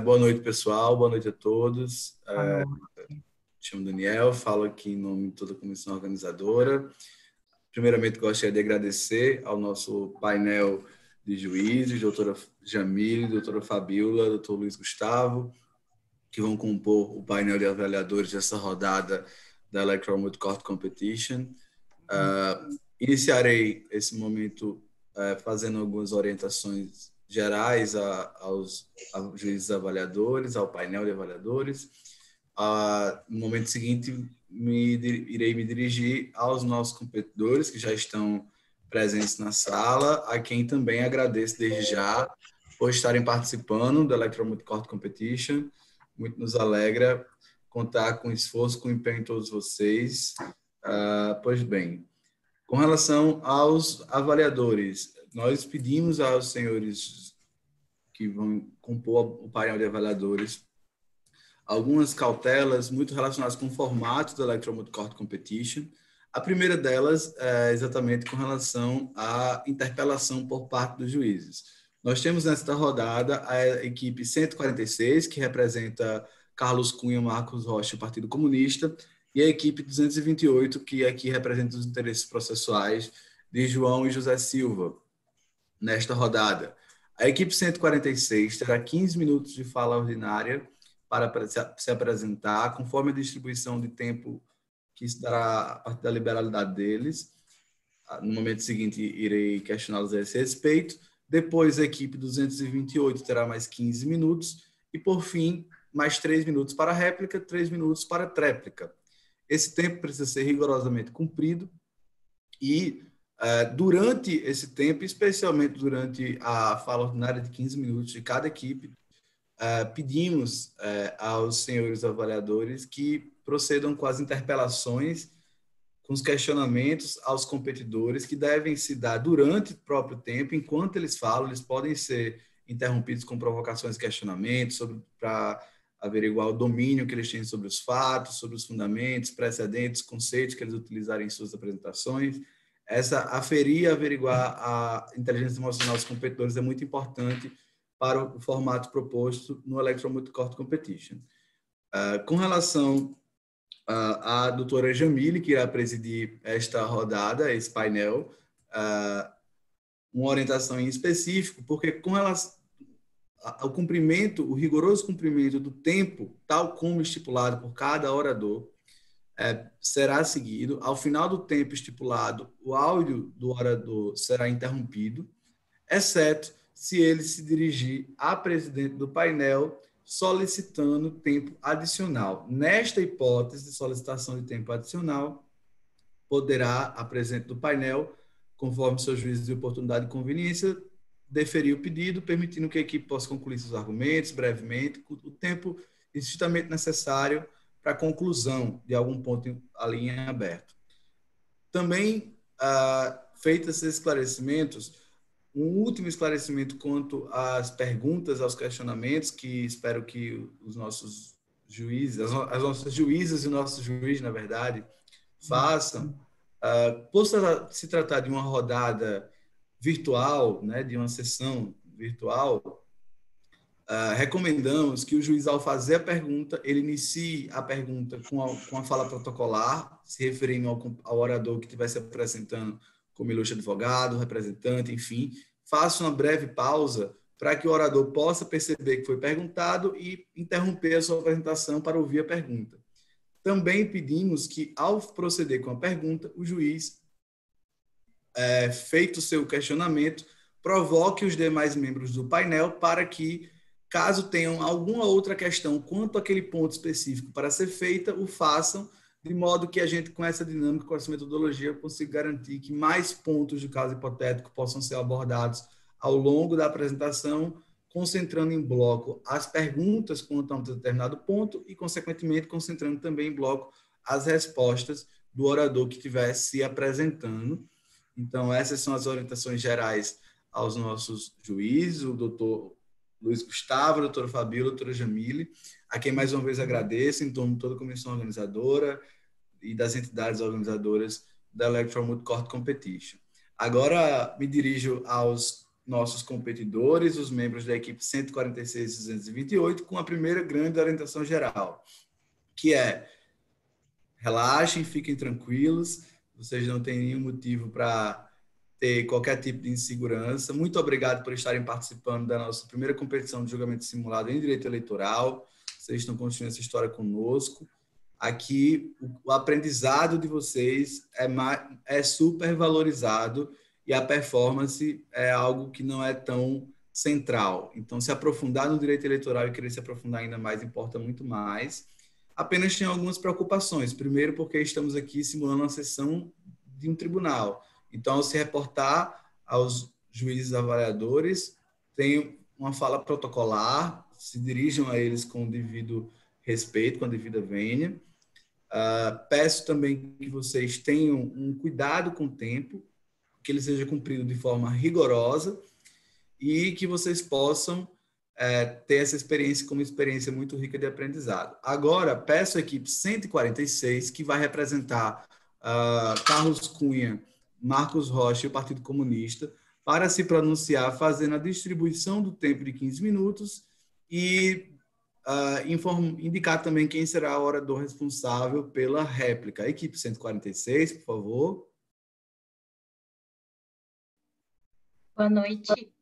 Boa noite, pessoal. Boa noite a todos. Boa noite. Me chamo Daniel, falo aqui em nome de toda a comissão organizadora. Primeiramente, gostaria de agradecer ao nosso painel de juízes, doutora Jamile, doutora Fabiola, doutor Luiz Gustavo, que vão compor o painel de avaliadores dessa rodada da Electoral Multi-Court Competition. Iniciarei esse momento fazendo algumas orientações gerais aos juízes avaliadores, ao painel de avaliadores. No momento seguinte, irei me dirigir aos nossos competidores que já estão presentes na sala, a quem também agradeço desde já por estarem participando da Electoral Multi-Court Competition. Muito nos alegra contar com o esforço, com o empenho de todos vocês. Pois bem, com relação aos avaliadores, nós pedimos aos senhores que vão compor o painel de avaliadores algumas cautelas muito relacionadas com o formato da Electoral Multi-Court Competition. A primeira delas é exatamente com relação à interpelação por parte dos juízes. Nós temos nesta rodada a equipe 146, que representa Carlos Cunha, Marcos Rocha, o Partido Comunista, e a equipe 228, que aqui representa os interesses processuais de João e José Silva, nesta rodada. A equipe 146 terá 15 minutos de fala ordinária para se apresentar, conforme a distribuição de tempo que se dará a partir da liberalidade deles. No momento seguinte, irei questioná-los a esse respeito. Depois, a equipe 228 terá mais 15 minutos. E, por fim, mais 3 minutos para réplica, 3 minutos para tréplica. Esse tempo precisa ser rigorosamente cumprido e, durante esse tempo, especialmente durante a fala ordinária de 15 minutos de cada equipe, pedimos aos senhores avaliadores que procedam com as interpelações, com os questionamentos aos competidores, que devem se dar durante o próprio tempo. Enquanto eles falam, eles podem ser interrompidos com provocações e questionamentos para averiguar o domínio que eles têm sobre os fatos, sobre os fundamentos, precedentes, conceitos que eles utilizarem em suas apresentações. Aferir e averiguar a inteligência emocional dos competidores é muito importante para o formato proposto no Electoral Multi-Court Competition. Com relação à doutora Jamile, que irá presidir esta rodada, esse painel, uma orientação em específico, porque com relação ao cumprimento, o rigoroso cumprimento do tempo, tal como estipulado por cada orador, será seguido. Ao final do tempo estipulado, o áudio do orador será interrompido, exceto se ele se dirigir à presidente do painel solicitando tempo adicional. Nesta hipótese de solicitação de tempo adicional, poderá a presidente do painel, conforme seu juízo de oportunidade e conveniência, deferir o pedido, permitindo que a equipe possa concluir seus argumentos brevemente, o tempo estritamente necessário para a conclusão de algum ponto ali em aberto. Também, feitos esses esclarecimentos, um último esclarecimento quanto às perguntas, aos questionamentos, que espero que os nossos juízes, as nossas juízas e o nosso juiz, na verdade, façam. Por se tratar de uma rodada virtual, né, de uma sessão virtual, recomendamos que o juiz, ao fazer a pergunta, ele inicie a pergunta com a fala protocolar, se referindo ao orador que estiver se apresentando como ilustre advogado, representante, enfim, faça uma breve pausa para que o orador possa perceber que foi perguntado e interromper a sua apresentação para ouvir a pergunta. Também pedimos que, ao proceder com a pergunta, o juiz, feito o seu questionamento, provoque os demais membros do painel para que, caso tenham alguma outra questão quanto àquele ponto específico para ser feita, o façam, de modo que a gente, com essa dinâmica, com essa metodologia, consiga garantir que mais pontos de caso hipotético possam ser abordados ao longo da apresentação, concentrando em bloco as perguntas quanto a um determinado ponto e, consequentemente, concentrando também em bloco as respostas do orador que estiver se apresentando. Então, essas são as orientações gerais aos nossos juízes, o doutor Luiz Gustavo, a doutora Fabiola, a doutora Jamile, a quem mais uma vez agradeço, em torno de toda a comissão organizadora e das entidades organizadoras da Electoral Multi-Court Competition. Agora me dirijo aos nossos competidores, os membros da equipe 146 e 228, com a primeira grande orientação geral, que é: relaxem, fiquem tranquilos, vocês não têm nenhum motivo para ter qualquer tipo de insegurança. Muito obrigado por estarem participando da nossa primeira competição de julgamento simulado em direito eleitoral. Vocês estão construindo essa história conosco. Aqui, o aprendizado de vocês é super valorizado e a performance é algo que não é tão central. Então, se aprofundar no direito eleitoral e querer se aprofundar ainda mais importa muito mais. Apenas tem algumas preocupações. Primeiro, porque estamos aqui simulando uma sessão de um tribunal. Então, ao se reportar aos juízes avaliadores, tem uma fala protocolar, se dirijam a eles com o devido respeito, com a devida vênia. Peço também que vocês tenham um cuidado com o tempo, que ele seja cumprido de forma rigorosa e que vocês possam ter essa experiência como experiência muito rica de aprendizado. Agora, peço à equipe 146, que vai representar Carlos Cunha, Marcos Rocha e o Partido Comunista, para se pronunciar, fazendo a distribuição do tempo de 15 minutos e indicar também quem será o orador responsável pela réplica. A equipe 146, por favor. Boa noite.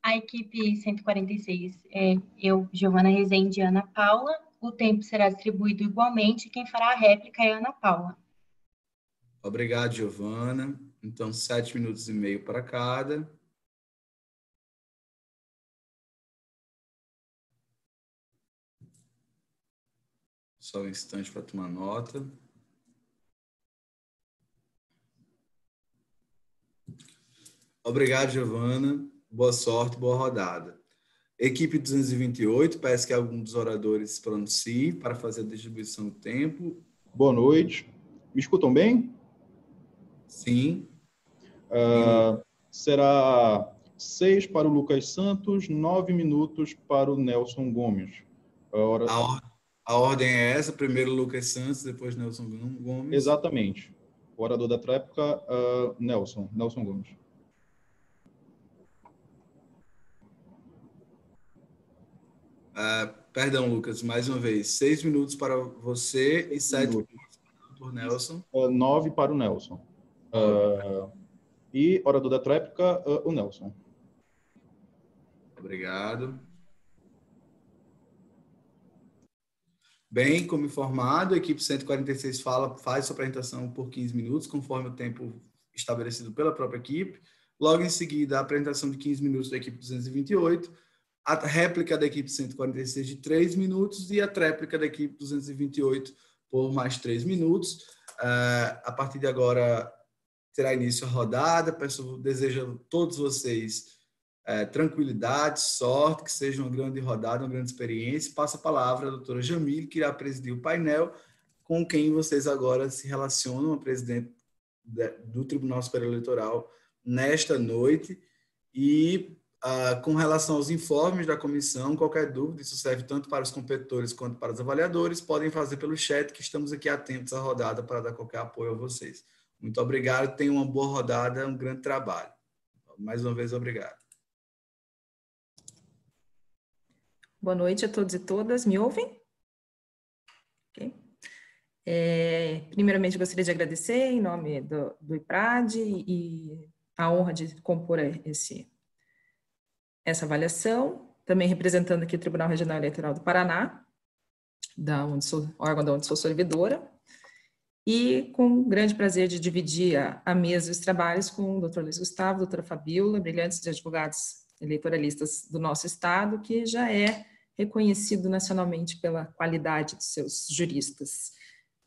A equipe 146 é eu, Giovana Rezende e Ana Paula. O tempo será distribuído igualmente. Quem fará a réplica é a Ana Paula. Obrigado, Giovana. Então, 7 minutos e meio para cada. Só um instante para tomar nota. Obrigado, Giovana. Boa sorte, boa rodada. Equipe 228, peço que algum dos oradores se pronuncie para fazer a distribuição do tempo. Boa noite. Me escutam bem? Sim. Será 6 para o Lucas Santos, 9 minutos para o Nelson Gomes. A ordem é essa: primeiro Lucas Santos, depois Nelson Gomes. Exatamente. O orador da tréplica, Nelson Gomes. Perdão, Lucas, mais uma vez. 6 minutos para você e 7 minutos para o Nelson. 9 para o Nelson. E orador da tréplica, o Nelson. Obrigado. Bem, como informado, a equipe 146 faz sua apresentação por 15 minutos, conforme o tempo estabelecido pela própria equipe. Logo em seguida, a apresentação de 15 minutos da equipe 228, a réplica da equipe 146 de 3 minutos e a tréplica da equipe 228 por mais 3 minutos. A partir de agora, terá início a rodada. Desejo a todos vocês tranquilidade, sorte, que seja uma grande rodada, uma grande experiência. Passo a palavra à doutora Jamile, que irá presidir o painel, com quem vocês agora se relacionam, a presidente do Tribunal Superior Eleitoral, nesta noite. E, com relação aos informes da comissão, qualquer dúvida, isso serve tanto para os competidores quanto para os avaliadores, podem fazer pelo chat, que estamos aqui atentos à rodada para dar qualquer apoio a vocês. Muito obrigado, tenham uma boa rodada, um grande trabalho. Mais uma vez, obrigado. Boa noite a todos e todas. Me ouvem? Okay. Primeiramente, gostaria de agradecer em nome do IPRAD e a honra de compor essa avaliação, também representando aqui o Tribunal Regional Eleitoral do Paraná, órgão da onde sou servidora, e com grande prazer de dividir a mesa e os trabalhos com o Dr. Luiz Gustavo, doutora Fabíola, brilhantes advogados eleitoralistas do nosso estado, que já é reconhecido nacionalmente pela qualidade dos seus juristas,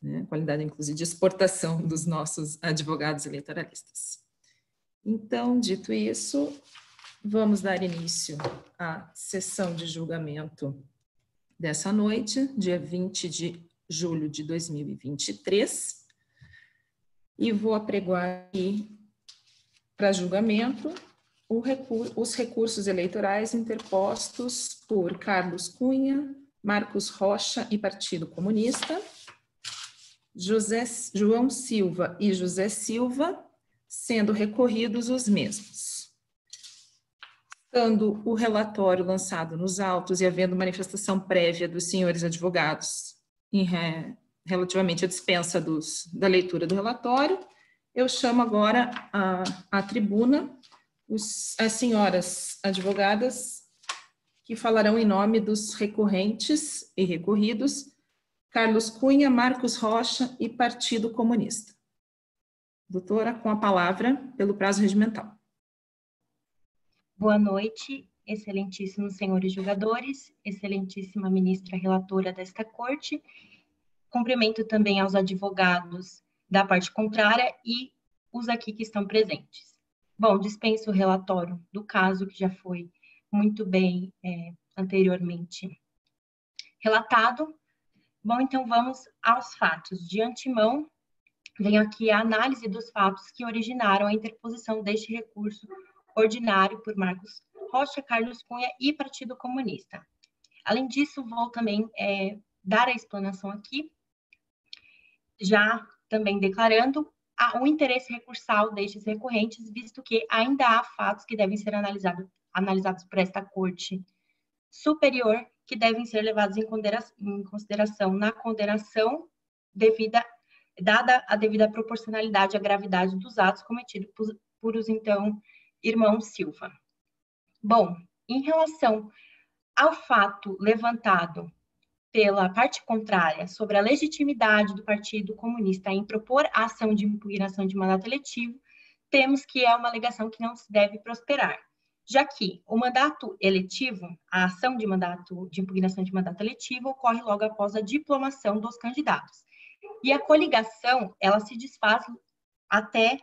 né? Qualidade, inclusive, de exportação dos nossos advogados eleitoralistas. Então, dito isso, vamos dar início à sessão de julgamento dessa noite, dia 20 de julho de 2023, e vou apregoar aqui para julgamento os recursos eleitorais interpostos por Carlos Cunha, Marcos Rocha e Partido Comunista, João Silva e José Silva, sendo recorridos os mesmos. Estando o relatório lançado nos autos e havendo manifestação prévia dos senhores advogados relativamente à dispensa da leitura do relatório, eu chamo agora à tribuna as senhoras advogadas que falarão em nome dos recorrentes e recorridos, Carlos Cunha, Marcos Rocha e Partido Comunista. Doutora, com a palavra, pelo prazo regimental. Boa noite, excelentíssimos senhores julgadores, excelentíssima ministra relatora desta corte. Cumprimento também aos advogados da parte contrária e os aqui que estão presentes. Bom, dispenso o relatório do caso, que já foi muito bem anteriormente relatado. Bom, então vamos aos fatos. De antemão, venho aqui a análise dos fatos que originaram a interposição deste recurso ordinário por Marcos Rocha, Carlos Cunha e Partido Comunista. Além disso, vou também dar a explanação aqui, já também declarando o interesse recursal destes recorrentes, visto que ainda há fatos que devem ser analisados por esta Corte Superior, que devem ser levados em consideração na condenação dada a devida proporcionalidade à gravidade dos atos cometidos por os então irmãos Silva. Bom, em relação ao fato levantado pela parte contrária sobre a legitimidade do Partido Comunista em propor a ação de impugnação de mandato eletivo, temos que é uma alegação que não se deve prosperar, já que o mandato eletivo, a ação de impugnação de mandato eletivo, ocorre logo após a diplomação dos candidatos. E a coligação, ela se desfaz até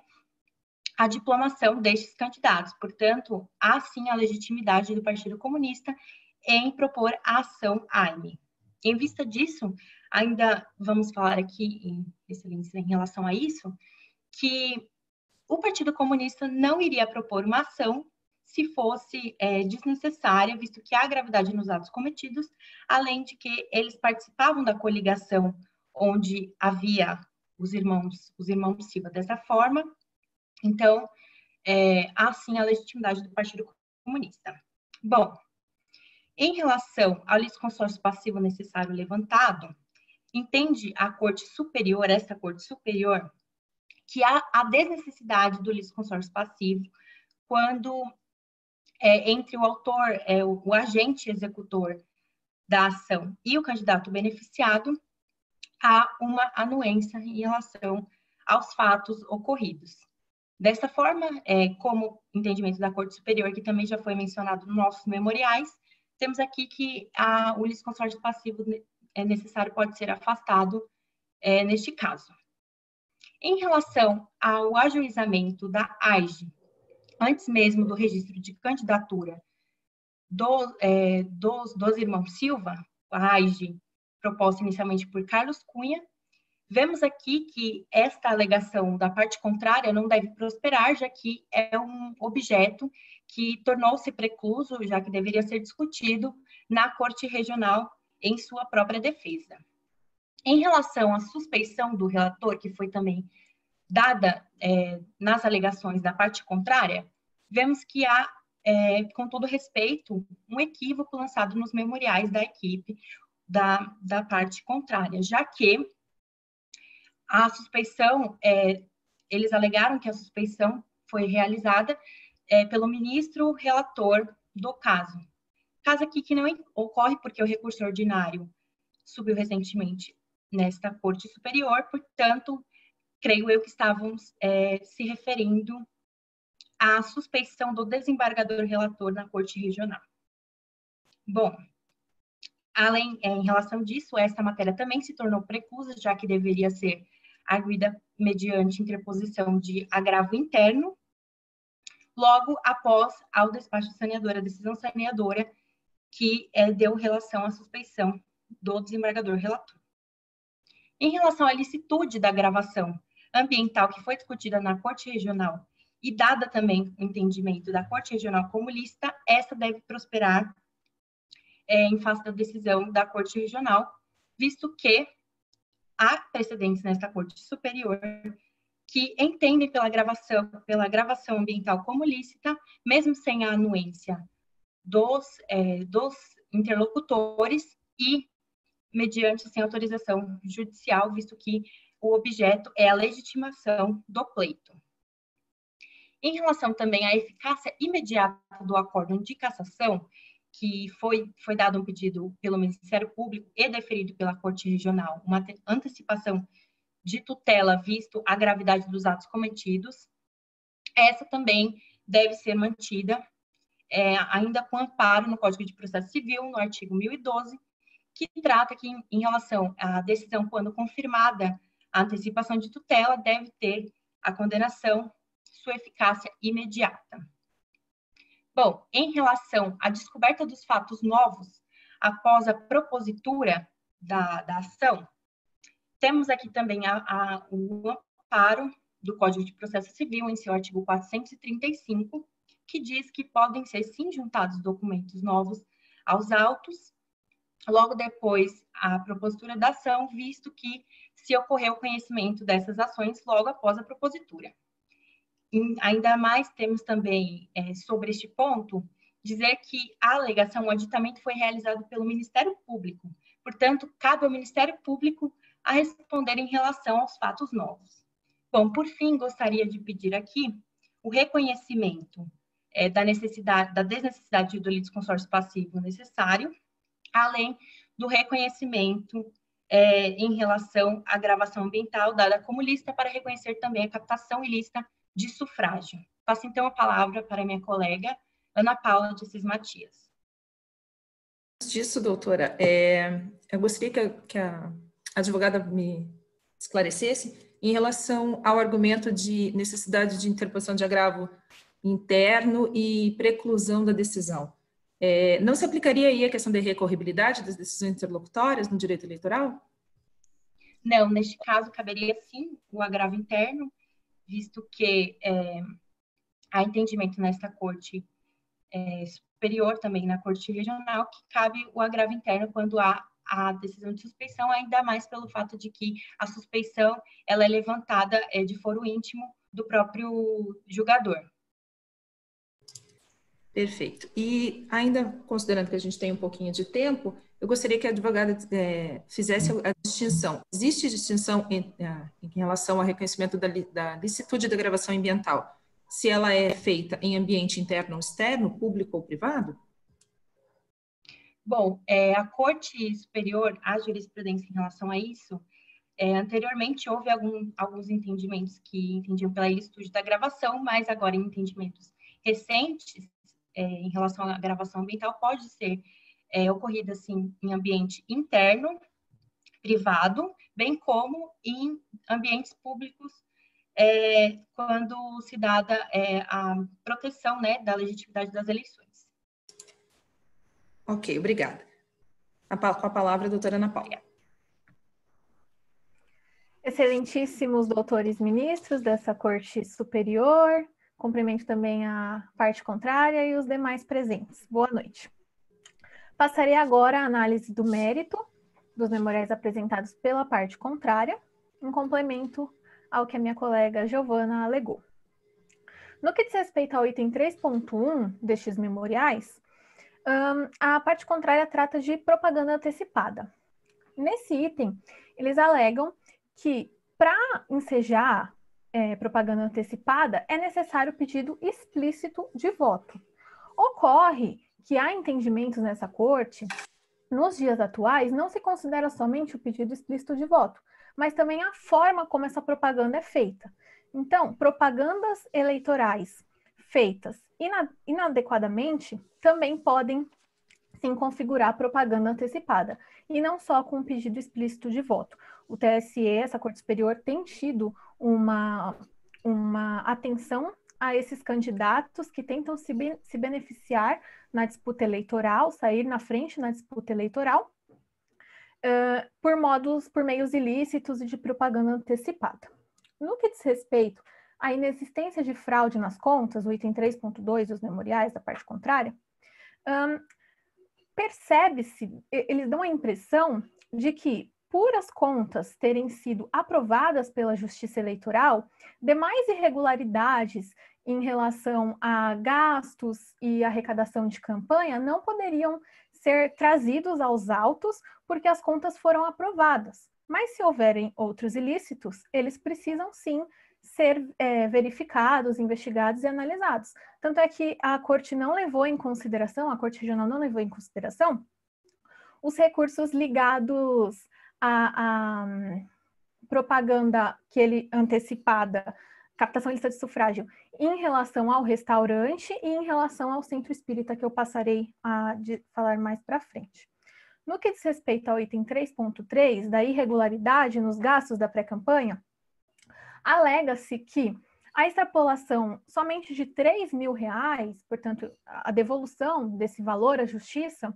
a diplomação destes candidatos. Portanto, há sim a legitimidade do Partido Comunista em propor a ação AIME. Em vista disso, ainda vamos falar aqui, excelência, em relação a isso, que o Partido Comunista não iria propor uma ação se fosse desnecessária, visto que há gravidade nos atos cometidos, além de que eles participavam da coligação onde havia os irmãos Silva dessa forma. Então, há sim a legitimidade do Partido Comunista. Bom, em relação ao litisconsórcio passivo necessário levantado, entende a Corte Superior, esta Corte Superior, que há a desnecessidade do litisconsórcio passivo quando, entre o autor, o agente executor da ação e o candidato beneficiado, há uma anuência em relação aos fatos ocorridos. Dessa forma, como entendimento da Corte Superior, que também já foi mencionado nos nossos memoriais, temos aqui que o litisconsórcio passivo necessário pode ser afastado neste caso. Em relação ao ajuizamento da AIGE, antes mesmo do registro de candidatura dos irmãos Silva, a AIGE proposta inicialmente por Carlos Cunha, vemos aqui que esta alegação da parte contrária não deve prosperar, já que é um objeto que tornou-se precluso, já que deveria ser discutido na Corte Regional em sua própria defesa. Em relação à suspeição do relator, que foi também dada nas alegações da parte contrária, vemos que há, com todo respeito, um equívoco lançado nos memoriais da equipe da parte contrária, já que a suspeição, eles alegaram que a suspeição foi realizada pelo ministro relator do caso. Caso aqui que não ocorre porque o recurso ordinário subiu recentemente nesta Corte Superior, portanto, creio eu que estávamos se referindo à suspeição do desembargador relator na Corte Regional. Bom, em relação disso, esta matéria também se tornou preclusa, já que deveria ser arguida mediante interposição de agravo interno, logo após ao despacho saneador, a decisão saneadora que deu relação à suspeição do desembargador relator. Em relação à licitude da gravação ambiental que foi discutida na Corte Regional e dada também o entendimento da Corte Regional como lícita, essa deve prosperar em face da decisão da Corte Regional, visto que há precedentes nesta Corte Superior que entendem pela gravação ambiental como lícita, mesmo sem a anuência dos interlocutores e mediante sem autorização judicial, visto que o objeto é a legitimação do pleito. Em relação também à eficácia imediata do acórdão de cassação, que foi dado um pedido pelo Ministério Público e deferido pela Corte Regional, uma antecipação de tutela, visto a gravidade dos atos cometidos, essa também deve ser mantida, ainda com amparo no Código de Processo Civil, no artigo 1012, que trata que, em relação à decisão, quando confirmada a antecipação de tutela, deve ter a condenação, sua eficácia imediata. Bom, em relação à descoberta dos fatos novos após a propositura da ação, temos aqui também o amparo do Código de Processo Civil, em seu artigo 435, que diz que podem ser, sim, juntados documentos novos aos autos, logo depois a propositura da ação, visto que se ocorreu o conhecimento dessas ações logo após a propositura. E ainda mais temos também, sobre este ponto, dizer que a alegação, o aditamento foi realizado pelo Ministério Público. Portanto, cabe ao Ministério Público a responder em relação aos fatos novos. Bom, por fim, gostaria de pedir aqui o reconhecimento da desnecessidade do litisconsórcio passivo necessário, além do reconhecimento em relação à gravação ambiental dada como lista para reconhecer também a captação ilícita de sufrágio. Passo, então, a palavra para a minha colega, Ana Paula de Assis Matias. Antes disso, doutora, eu gostaria que a advogada me esclarecesse em relação ao argumento de necessidade de interposição de agravo interno e preclusão da decisão. Não se aplicaria aí a questão da recorribilidade das decisões interlocutórias no direito eleitoral? Não, neste caso, caberia sim o agravo interno, visto que há entendimento nesta Corte Superior, também na Corte Regional, que cabe o agravo interno quando há a decisão de suspeição, ainda mais pelo fato de que a suspeição ela é levantada de foro íntimo do próprio julgador. Perfeito. E ainda considerando que a gente tem um pouquinho de tempo, eu gostaria que a advogada fizesse a distinção. Existe distinção em relação ao reconhecimento da licitude da gravação ambiental, se ela é feita em ambiente interno ou externo, público ou privado? Bom, a Corte Superior, a jurisprudência em relação a isso, anteriormente houve alguns entendimentos que entendiam pela ilicitude da gravação, mas agora em entendimentos recentes, em relação à gravação ambiental, pode ser ocorrida, assim, em ambiente interno, privado, bem como em ambientes públicos, quando se dada a proteção, né, da legitimidade das eleições. Ok, obrigada. Com a palavra, a doutora Ana Paula. Excelentíssimos doutores ministros dessa Corte Superior, cumprimento também a parte contrária e os demais presentes. Boa noite. Passarei agora a análise do mérito dos memoriais apresentados pela parte contrária, em complemento ao que a minha colega Giovana alegou. No que diz respeito ao item 3.1 destes memoriais, a parte contrária trata de propaganda antecipada. Nesse item, eles alegam que, para ensejar propaganda antecipada, é necessário pedido explícito de voto. Ocorre que há entendimentos nessa corte, nos dias atuais, não se considera somente o pedido explícito de voto, mas também a forma como essa propaganda é feita. Então, propagandas eleitorais feitas inadequadamente também podem, sim, configurar propaganda antecipada, e não só com o pedido explícito de voto. O TSE, essa Corte Superior, tem tido uma atenção a esses candidatos que tentam se beneficiar na disputa eleitoral, sair na frente na disputa eleitoral, por meios ilícitos e de propaganda antecipada. No que diz respeito à inexistência de fraude nas contas, o item 3.2 dos memoriais da parte contrária, percebe-se, eles dão a impressão de que, por as contas terem sido aprovadas pela Justiça Eleitoral, demais irregularidades em relação a gastos e arrecadação de campanha não poderiam ser trazidos aos autos porque as contas foram aprovadas. Mas se houverem outros ilícitos, eles precisam sim ser verificados, investigados e analisados. Tanto é que a Corte não levou em consideração, a Corte Regional não levou em consideração os recursos ligados à propaganda antecipada, captação de lista de sufrágio, em relação ao restaurante e em relação ao centro espírita, que eu passarei a falar mais para frente. No que diz respeito ao item 3.3, da irregularidade nos gastos da pré-campanha, alega-se que a extrapolação somente de R$3.000, portanto, a devolução desse valor à justiça,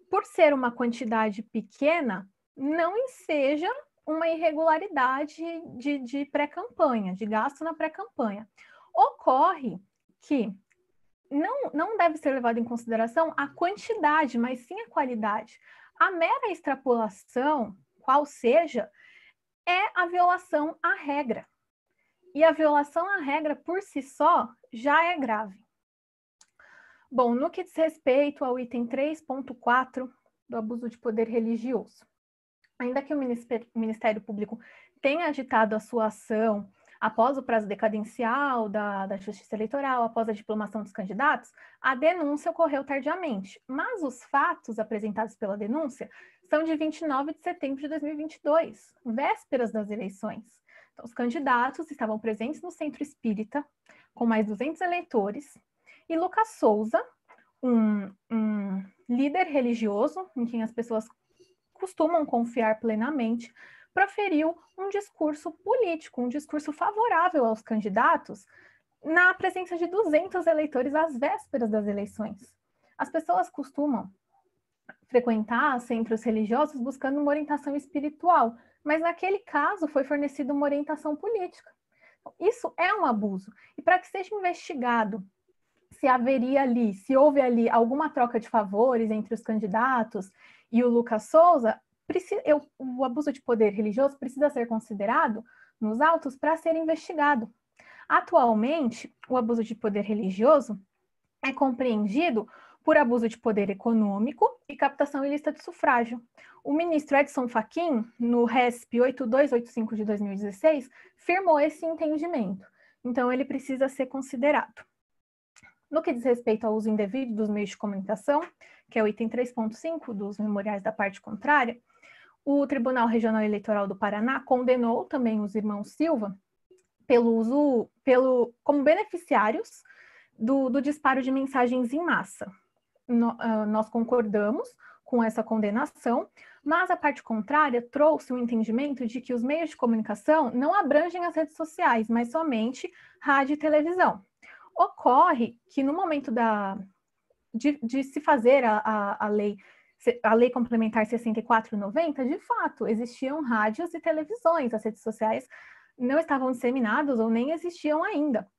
por ser uma quantidade pequena, não enseja uma irregularidade de pré-campanha, de gasto na pré-campanha. Ocorre que não deve ser levado em consideração a quantidade, mas sim a qualidade. A mera extrapolação, qual seja, é a violação à regra. E a violação à regra, por si só, já é grave. Bom, no que diz respeito ao item 3.4 do abuso de poder religioso, ainda que o Ministério Público tenha agitado a sua ação após o prazo decadencial da Justiça Eleitoral, após a diplomação dos candidatos, a denúncia ocorreu tardiamente, mas os fatos apresentados pela denúncia são de 29 de setembro de 2022, vésperas das eleições. Então, os candidatos estavam presentes no Centro Espírita, com mais 200 eleitores, e Lucas Souza, um líder religioso, em quem as pessoas costumam confiar plenamente, proferiu um discurso político, um discurso favorável aos candidatos, na presença de 200 eleitores às vésperas das eleições. As pessoas costumam frequentar centros religiosos buscando uma orientação espiritual, mas naquele caso foi fornecida uma orientação política. Isso é um abuso. E para que seja investigado se houve ali alguma troca de favores entre os candidatos e o Lucas Souza, o abuso de poder religioso precisa ser considerado nos autos para ser investigado. Atualmente, o abuso de poder religioso é compreendido por abuso de poder econômico e captação ilícita de sufrágio. O ministro Edson Fachin, no RESP 8285 de 2016, firmou esse entendimento. Então, ele precisa ser considerado. No que diz respeito ao uso indevido dos meios de comunicação, que é o item 3.5 dos memoriais da parte contrária, o Tribunal Regional Eleitoral do Paraná condenou também os irmãos Silva como beneficiários do disparo de mensagens em massa. Nós concordamos com essa condenação, mas a parte contrária trouxe o entendimento de que os meios de comunicação não abrangem as redes sociais, mas somente rádio e televisão. Ocorre que no momento de se fazer a lei complementar 6490, de fato, existiam rádios e televisões, as redes sociais não estavam disseminadas ou nem existiam ainda.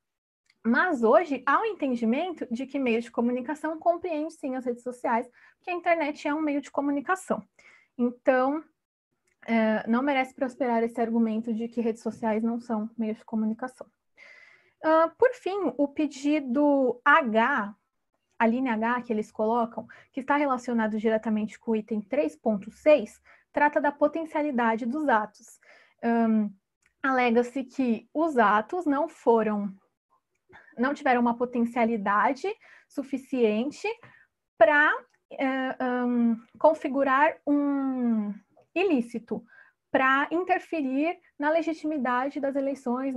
Mas hoje há o entendimento de que meios de comunicação compreendem sim as redes sociais, que a internet é um meio de comunicação. Então, não merece prosperar esse argumento de que redes sociais não são meios de comunicação. Por fim, o pedido H, a linha H que eles colocam, que está relacionado diretamente com o item 3.6, trata da potencialidade dos atos. Alega-se que os atos não tiveram uma potencialidade suficiente para configurar um ilícito, para interferir na legitimidade das eleições,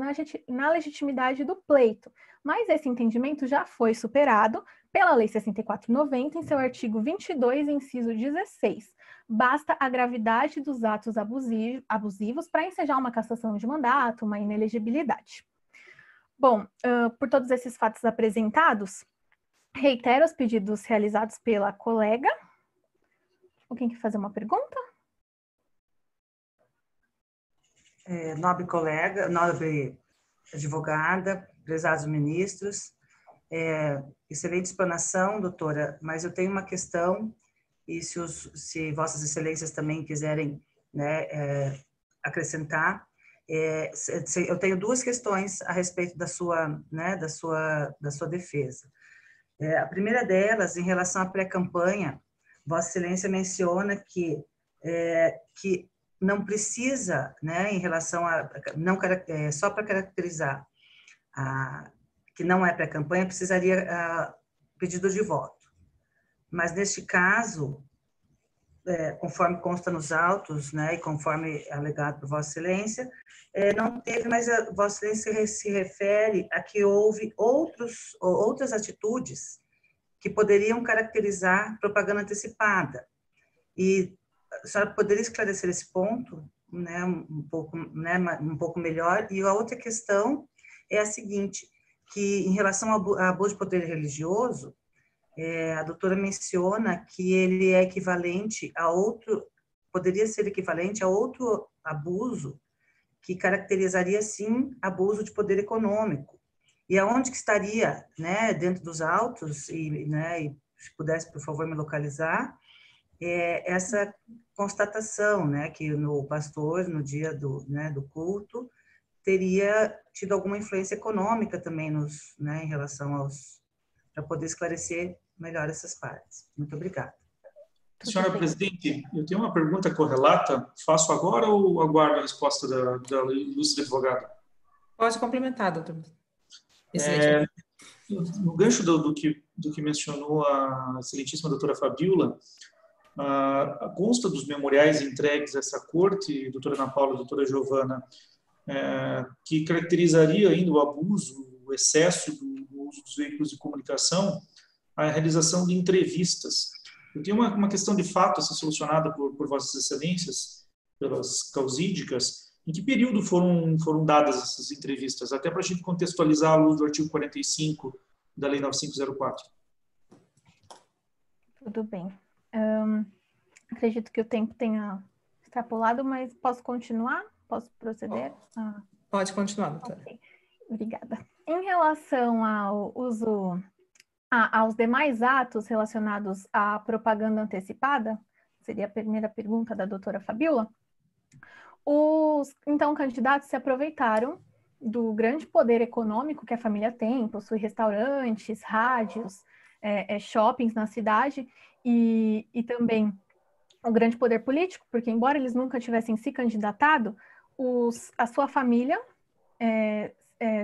na legitimidade do pleito. Mas esse entendimento já foi superado pela Lei 6490, em seu artigo 22, inciso 16. Basta a gravidade dos atos abusivos para ensejar uma cassação de mandato, uma inelegibilidade. Bom, por todos esses fatos apresentados, reitero os pedidos realizados pela colega. Alguém quer fazer uma pergunta? Nobre colega, nobre advogada, prezados ministros, excelente explanação, doutora, mas eu tenho uma questão, e se vossas excelências também quiserem, né, acrescentar, Eu tenho duas questões a respeito da sua, né, da sua defesa. A primeira delas, em relação à pré-campanha, Vossa Excelência menciona que não precisa, né, em relação a não só para caracterizar que não é pré-campanha, precisaria pedido de voto. Mas neste caso, conforme consta nos autos, né, e conforme alegado por Vossa Excelência, não teve, mas a Vossa Excelência se refere a que houve outras atitudes que poderiam caracterizar propaganda antecipada. E a senhora poderia esclarecer esse ponto, né, um pouco melhor? E a outra questão é a seguinte, que em relação ao abuso de poder religioso, a doutora menciona que ele é equivalente a poderia ser equivalente a outro abuso que caracterizaria, sim, abuso de poder econômico. E aonde que estaria, né, dentro dos autos, e se pudesse, por favor, me localizar, essa constatação, né, que o pastor, no dia do culto, teria tido alguma influência econômica também em relação para poder esclarecer melhor essas partes. Muito obrigada. Senhora presidente, eu tenho uma pergunta correlata. Faço agora ou aguardo a resposta da ilustre advogada? Pode complementar, doutor. No gancho do que mencionou a excelentíssima doutora Fabíola, consta dos memoriais entregues a essa corte, doutora Ana Paula e doutora Giovana, que caracterizaria ainda o abuso, o excesso do uso dos veículos de comunicação, a realização de entrevistas. Eu tenho uma questão de fato a ser solucionada por Vossas Excelências, pelas causídicas. Em que período foram dadas essas entrevistas? Até para a gente contextualizar a luz do artigo 45 da Lei 9504. Tudo bem. Acredito que o tempo tenha extrapolado, mas posso continuar? Posso proceder? Pode continuar, doutora. Okay. Obrigada. Em relação ao uso, aos demais atos relacionados à propaganda antecipada, seria a primeira pergunta da doutora Fabíola, os, então, candidatos se aproveitaram do grande poder econômico que a família tem, possui restaurantes, rádios, shoppings na cidade e também o grande poder político, porque embora eles nunca tivessem se candidatado, a sua família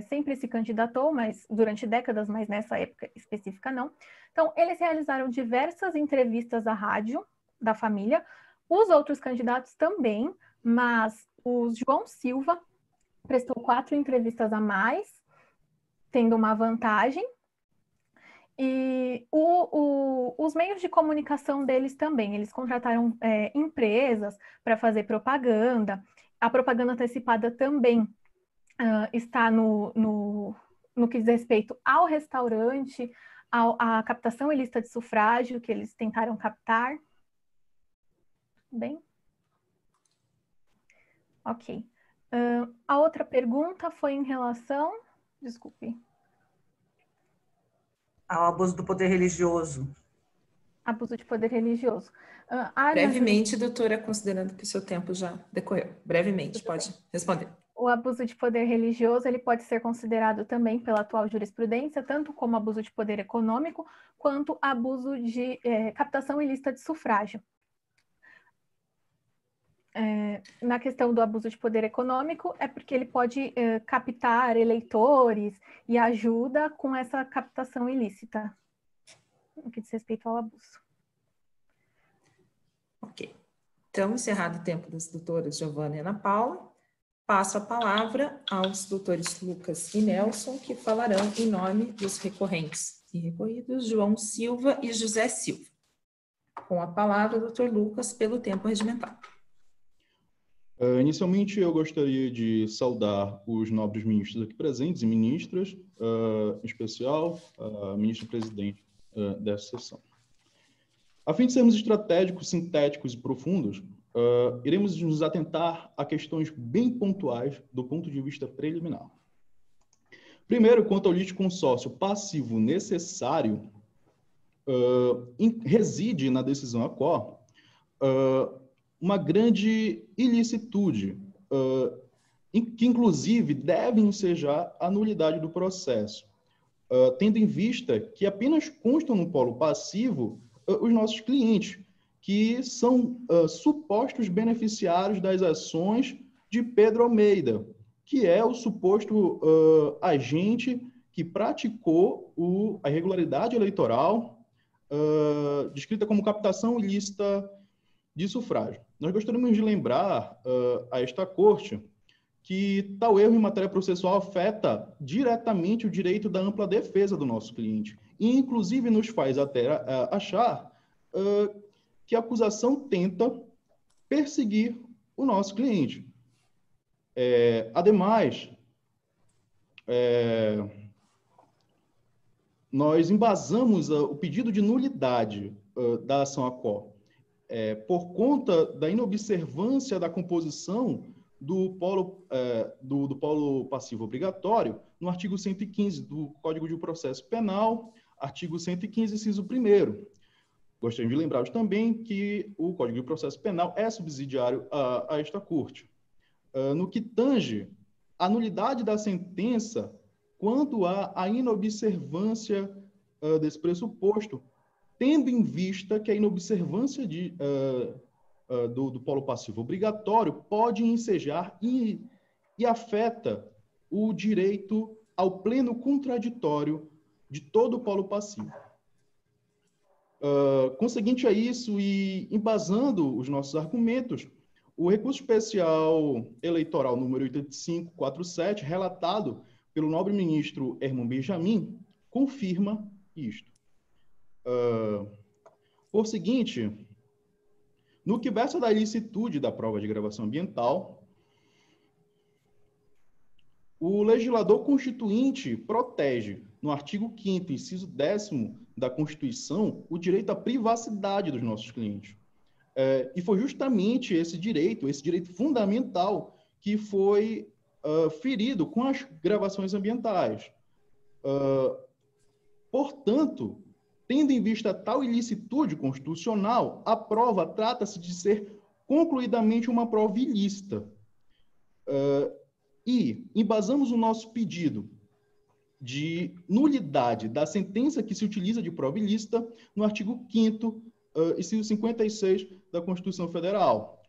sempre se candidatou, mas durante décadas, mas nessa época específica não. Então, eles realizaram diversas entrevistas à rádio da família, os outros candidatos também, mas o João Silva prestou 4 entrevistas a mais, tendo uma vantagem, e os meios de comunicação deles também, eles contrataram empresas para fazer propaganda, a propaganda antecipada também está no que diz respeito ao restaurante, à captação ilícita de sufrágio que eles tentaram captar. Bem? Ok. A outra pergunta foi em relação... Desculpe. Ao abuso do poder religioso. Abuso de poder religioso. Brevemente, doutora, considerando que o seu tempo já decorreu. Brevemente, pode responder. O abuso de poder religioso, ele pode ser considerado também pela atual jurisprudência, tanto como abuso de poder econômico, quanto abuso de captação ilícita de sufrágio. Na questão do abuso de poder econômico, é porque ele pode captar eleitores e ajuda com essa captação ilícita, no que diz respeito ao abuso. Ok. Então, encerrado o tempo das doutoras Giovana e Ana Paula, passo a palavra aos doutores Lucas e Nelson, que falarão em nome dos recorrentes e recorridos João Silva e José Silva. Com a palavra, doutor Lucas, pelo tempo regimental. Inicialmente, eu gostaria de saudar os nobres ministros aqui presentes e ministras, em especial a ministra-presidente dessa sessão. A fim de sermos estratégicos, sintéticos e profundos, iremos nos atentar a questões bem pontuais do ponto de vista preliminar. Primeiro, quanto ao litisconsórcio passivo necessário, reside na decisão ACOR uma grande ilicitude que inclusive devem ensejar a nulidade do processo, tendo em vista que apenas constam no polo passivo os nossos clientes, que são supostos beneficiários das ações de Pedro Almeida, que é o suposto agente que praticou a irregularidade eleitoral descrita como captação ilícita de sufrágio. Nós gostaríamos de lembrar a esta Corte que tal erro em matéria processual afeta diretamente o direito da ampla defesa do nosso cliente e, inclusive, nos faz até achar que a acusação tenta perseguir o nosso cliente. Ademais, nós embasamos o pedido de nulidade da ação ACOR por conta da inobservância da composição do polo passivo obrigatório no artigo 115 do Código de Processo Penal, artigo 115, inciso 1º. Gostaria de lembrar também que o Código de Processo Penal é subsidiário a esta Corte. No que tange a nulidade da sentença quando há a inobservância desse pressuposto, tendo em vista que a inobservância do polo passivo obrigatório pode ensejar e afeta o direito ao pleno contraditório de todo o polo passivo. Conseguinte a isso e embasando os nossos argumentos, o recurso especial eleitoral número 8547, relatado pelo nobre ministro Herman Benjamin, confirma isto. Por seguinte, no que versa da ilicitude da prova de gravação ambiental, o legislador constituinte protege, no artigo 5º, inciso 10º da Constituição, o direito à privacidade dos nossos clientes. E foi justamente esse direito fundamental, que foi ferido com as gravações ambientais. Portanto, tendo em vista tal ilicitude constitucional, a prova trata-se de ser concluidamente uma prova ilícita. E embasamos o nosso pedido de nulidade da sentença que se utiliza de prova ilícita no artigo 5º, inciso 56 da Constituição Federal,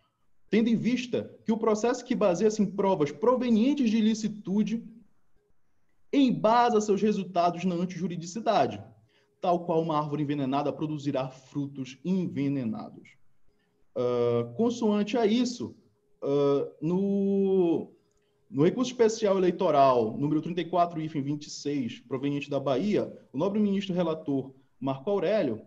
tendo em vista que o processo que baseia-se em provas provenientes de ilicitude embasa seus resultados na antijuridicidade, tal qual uma árvore envenenada produzirá frutos envenenados. Consoante a isso, no recurso especial eleitoral número 34-26, proveniente da Bahia, o nobre ministro relator Marco Aurélio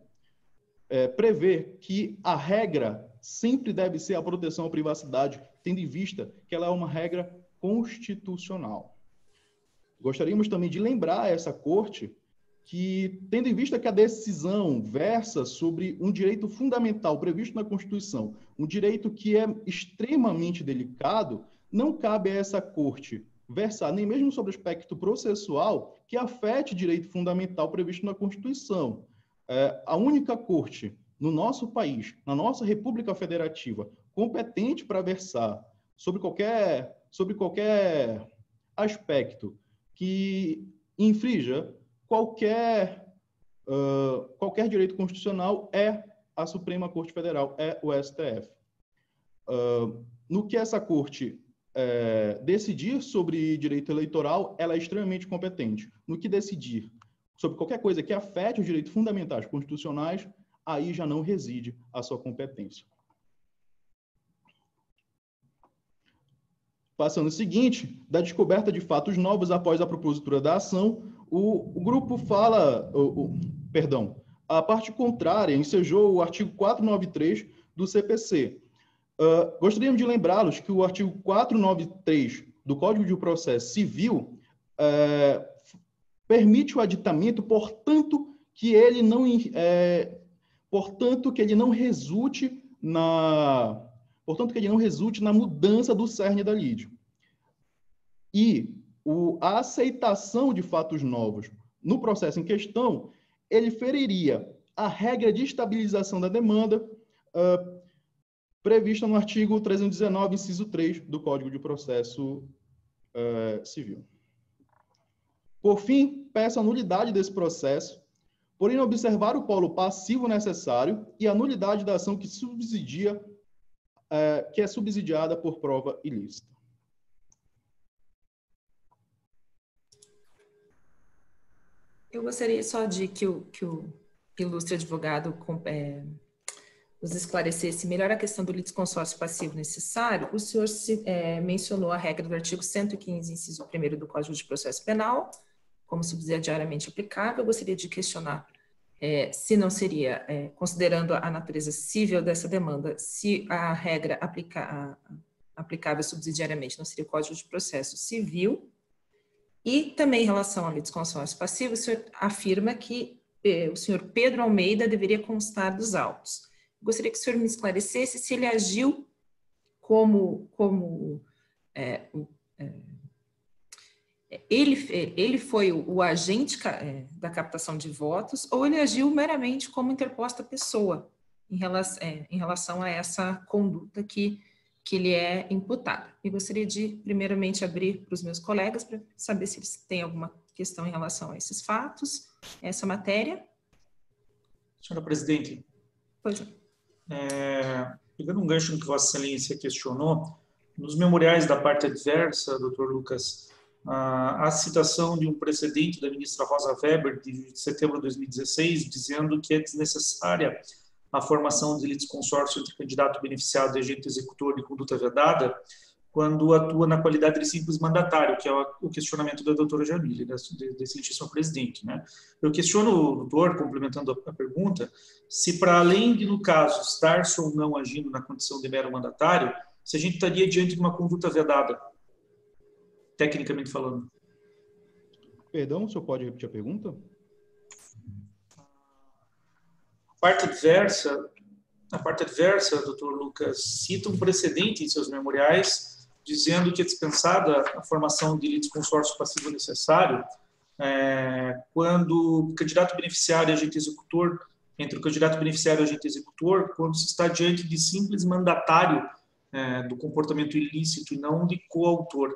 prevê que a regra sempre deve ser a proteção à privacidade, tendo em vista que ela é uma regra constitucional. Gostaríamos também de lembrar a essa Corte que, tendo em vista que a decisão versa sobre um direito fundamental previsto na Constituição, um direito que é extremamente delicado, não cabe a essa Corte versar nem mesmo sobre o aspecto processual que afete direito fundamental previsto na Constituição. A única Corte no nosso país, na nossa República Federativa, competente para versar sobre qualquer aspecto que infrinja qualquer direito constitucional é a Suprema Corte Federal, é o STF. No que essa Corte decidir sobre direito eleitoral, ela é extremamente competente. No que decidir sobre qualquer coisa que afete os direitos fundamentais constitucionais, aí já não reside a sua competência. Passando o seguinte, da descoberta de fatos novos após a propositura da ação, o grupo fala, a parte contrária ensejou o artigo 493 do CPC. Gostaríamos de lembrá-los que o artigo 493 do Código de Processo Civil permite o aditamento, portanto, que ele não resulte na mudança do cerne da lide. E a aceitação de fatos novos no processo em questão, ele feriria a regra de estabilização da demanda prevista no artigo 319, inciso 3 do Código de Processo civil. Por fim, peço a nulidade desse processo, por inobservar o polo passivo necessário e a nulidade da ação que é subsidiada por prova ilícita. Eu gostaria só de que o ilustre advogado nos esclarecesse melhor a questão do litisconsórcio passivo necessário. O senhor mencionou a regra do artigo 115, inciso 1º do Código de Processo Penal, como subsidiariamente aplicável. Eu gostaria de questionar se não seria, considerando a natureza cível dessa demanda, se a regra aplicável subsidiariamente não seria o Código de Processo Civil. E também em relação ao litisconsórcio passivo, o senhor afirma que o senhor Pedro Almeida deveria constar dos autos. Gostaria que o senhor me esclarecesse se ele agiu ele foi o agente da captação de votos, ou ele agiu meramente como interposta pessoa em relação a essa conduta que lhe é imputada. Eu gostaria de, primeiramente, abrir para os meus colegas para saber se eles têm alguma questão em relação a esses fatos, essa matéria. Senhora presidente, Pois é. Pegando um gancho no que Vossa Excelência questionou, nos memoriais da parte adversa, doutor Lucas, a citação de um precedente da ministra Rosa Weber, de setembro de 2016, dizendo que é desnecessária a formação de litisconsórcio entre candidato beneficiado e agente executor de conduta vedada, quando atua na qualidade de simples mandatário, que é o questionamento da doutora Jamile, da excelentíssima presidente, né? Eu questiono o doutor, complementando a pergunta, se para além de, no caso, estar-se ou não agindo na condição de mero mandatário, se a gente estaria diante de uma conduta vedada, tecnicamente falando. Perdão, o senhor pode repetir a pergunta? A parte adversa, doutor Lucas, cita um precedente em seus memoriais dizendo que é dispensada a formação de litisconsórcio passivo necessário quando o candidato beneficiário e agente executor, entre o candidato beneficiário e o agente executor, quando se está diante de simples mandatário do comportamento ilícito e não de coautor.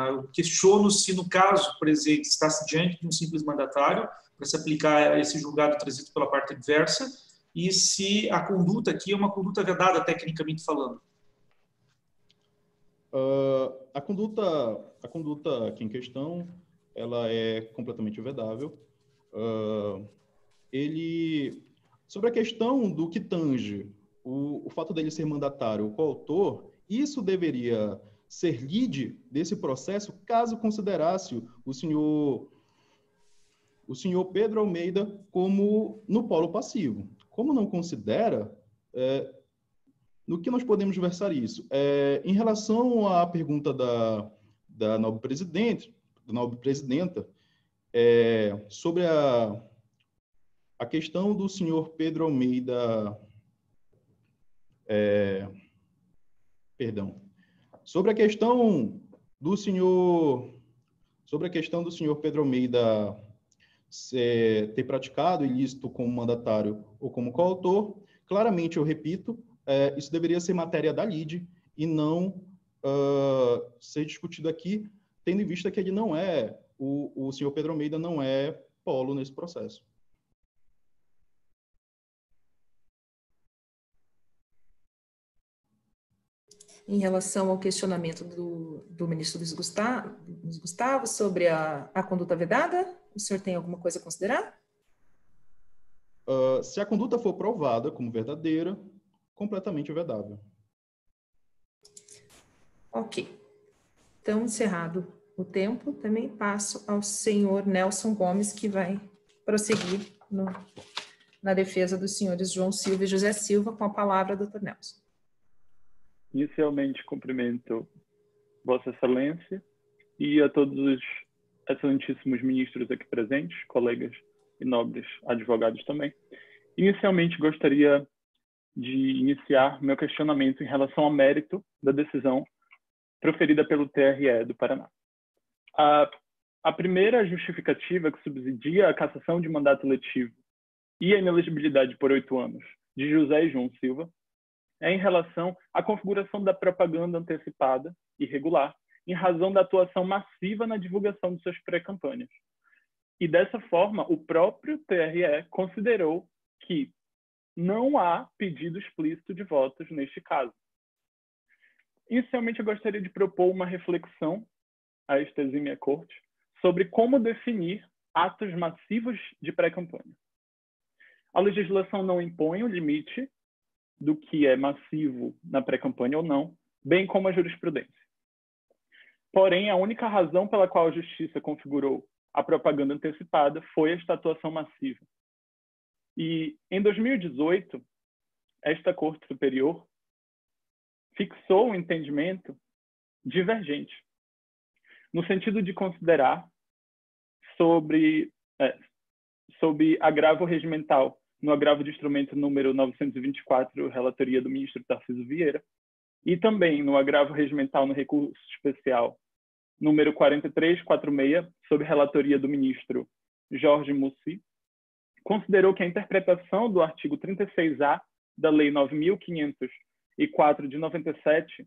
Eu questiono se, no caso presente, está-se diante de um simples mandatário para se aplicar esse julgado trazido pela parte adversa e se a conduta aqui é uma conduta vedada, tecnicamente falando. A conduta aqui em questão, ela é completamente vedável. Sobre a questão do que tange o fato dele ser mandatário ou coautor, isso deveria ser lide desse processo caso considerasse o senhor Pedro Almeida como no polo passivo. Como não considera, no que nós podemos versar isso? Em relação à pergunta da nobre presidenta, sobre a questão do senhor Pedro Almeida, sobre a questão do senhor Pedro Almeida ter praticado ilícito como mandatário ou como coautor, claramente, eu repito, isso deveria ser matéria da lide e não ser discutido aqui, tendo em vista que ele não o senhor Pedro Almeida não é polo nesse processo. Em relação ao questionamento do ministro Luiz Gustavo sobre a conduta vedada, o senhor tem alguma coisa a considerar? Se a conduta for provada como verdadeira, completamente vedável. Ok. Então, encerrado o tempo, também passo ao senhor Nelson Gomes, que vai prosseguir na defesa dos senhores João Silva e José Silva. Com a palavra, doutor Nelson. Inicialmente, cumprimento Vossa Excelência e a todos os excelentíssimos ministros aqui presentes, colegas e nobres advogados também. Inicialmente, gostaria de iniciar meu questionamento em relação ao mérito da decisão proferida pelo TRE do Paraná. A primeira justificativa que subsidia a cassação de mandato eletivo e a inelegibilidade por 8 anos de José e João Silva é em relação à configuração da propaganda antecipada e irregular em razão da atuação massiva na divulgação de suas pré-campanhas. E dessa forma, o próprio TRE considerou que não há pedido explícito de votos neste caso. Inicialmente, eu gostaria de propor uma reflexão a esta exímia corte sobre como definir atos massivos de pré-campanha. A legislação não impõe o limite do que é massivo na pré-campanha ou não, bem como a jurisprudência. Porém, a única razão pela qual a Justiça configurou a propaganda antecipada foi esta atuação massiva. E, em 2018, esta Corte Superior fixou um entendimento divergente, no sentido de considerar sobre agravo regimental, no agravo de instrumento número 924, relatoria do ministro Tarcísio Vieira, e também no agravo regimental no recurso especial número 4346, sob relatoria do ministro Jorge Mussi, considerou que a interpretação do artigo 36A da Lei 9.504 de 97,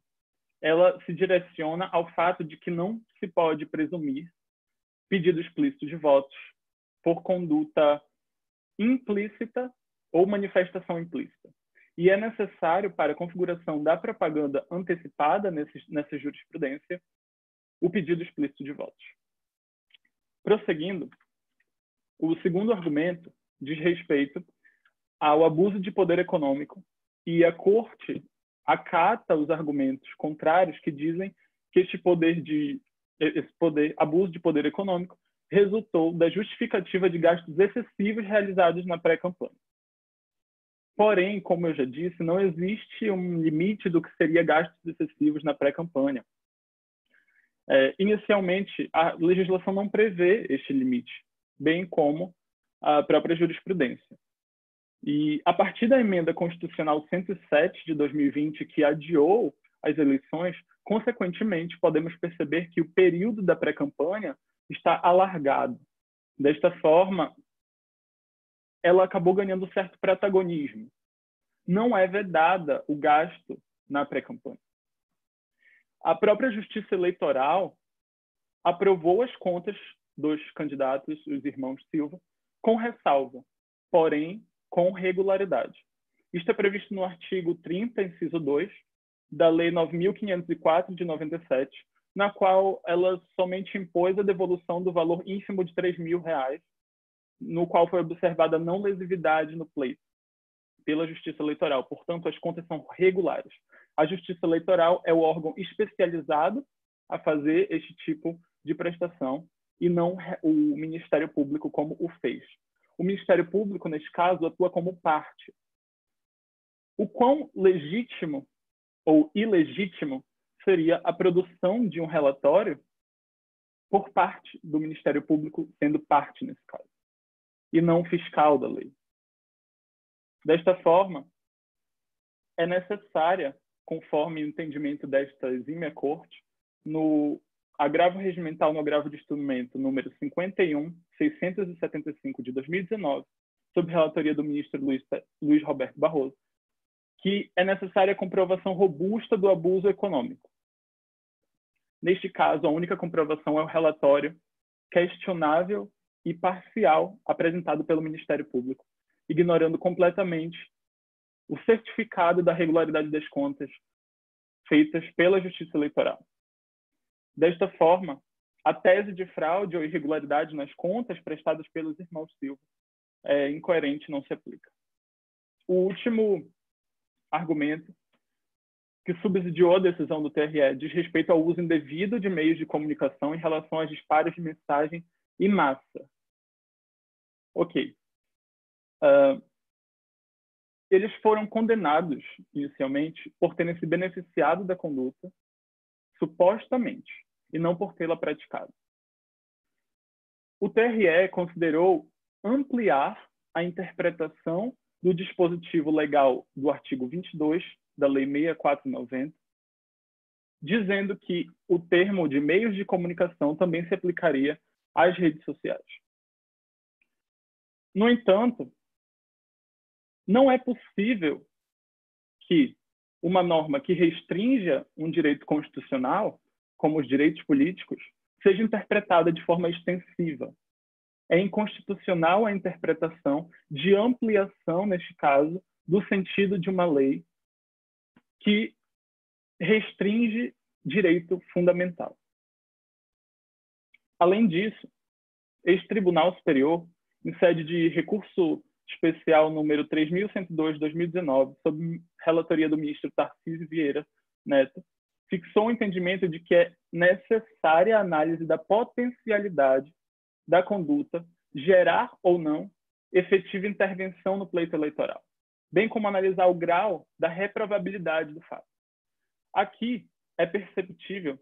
ela se direciona ao fato de que não se pode presumir pedido explícito de votos por conduta implícita ou manifestação implícita. E é necessário, para a configuração da propaganda antecipada nessa jurisprudência, o pedido explícito de votos. Prosseguindo, o segundo argumento diz respeito ao abuso de poder econômico, e a Corte acata os argumentos contrários que dizem que esse abuso de poder econômico resultou da justificativa de gastos excessivos realizados na pré-campanha. Porém, como eu já disse, não existe um limite do que seria gastos excessivos na pré-campanha. Inicialmente, a legislação não prevê este limite, bem como a própria jurisprudência. E, a partir da emenda constitucional 107 de 2020, que adiou as eleições, consequentemente, podemos perceber que o período da pré-campanha está alargado. Desta forma, ela acabou ganhando certo protagonismo. Não é vedada o gasto na pré-campanha. A própria Justiça Eleitoral aprovou as contas dos candidatos, os irmãos Silva, com ressalva, porém com regularidade. Isto é previsto no artigo 30, inciso 2, da Lei 9.504 de 97, na qual ela somente impôs a devolução do valor ínfimo de R$3.000, no qual foi observada não lesividade no pleito pela Justiça Eleitoral. Portanto, as contas são regulares. A Justiça Eleitoral é o órgão especializado a fazer este tipo de prestação e não o Ministério Público, como o fez. O Ministério Público, neste caso, atua como parte. O quão legítimo ou ilegítimo seria a produção de um relatório por parte do Ministério Público, sendo parte nesse caso, e não fiscal da lei. Desta forma, é necessária, conforme o entendimento desta exímia corte, no agravo regimental no agravo de instrumento número 51.675 de 2019, sob relatoria do ministro Luiz Roberto Barroso, que é necessária a comprovação robusta do abuso econômico. Neste caso, a única comprovação é o relatório questionável e parcial apresentado pelo Ministério Público, ignorando completamente o certificado da regularidade das contas feitas pela Justiça Eleitoral. Desta forma, a tese de fraude ou irregularidade nas contas prestadas pelos irmãos Silva é incoerente, não se aplica. O último argumento que subsidiou a decisão do TRE diz respeito ao uso indevido de meios de comunicação em relação aos disparos de mensagem em massa. Ok. Eles foram condenados, inicialmente, por terem se beneficiado da conduta, supostamente, e não por tê-la praticado. O TRE considerou ampliar a interpretação do dispositivo legal do artigo 22 da Lei 6490, dizendo que o termo de meios de comunicação também se aplicaria às redes sociais. No entanto, não é possível que uma norma que restrinja um direito constitucional como os direitos políticos, seja interpretada de forma extensiva. É inconstitucional a interpretação de ampliação, neste caso, do sentido de uma lei que restringe direito fundamental. Além disso, este Tribunal Superior, em sede de recurso especial número 3.102/2019, sob relatoria do ministro Tarcísio Vieira Neto, fixou o entendimento de que é necessária a análise da potencialidade da conduta gerar ou não efetiva intervenção no pleito eleitoral, bem como analisar o grau da reprovabilidade do fato. Aqui é perceptível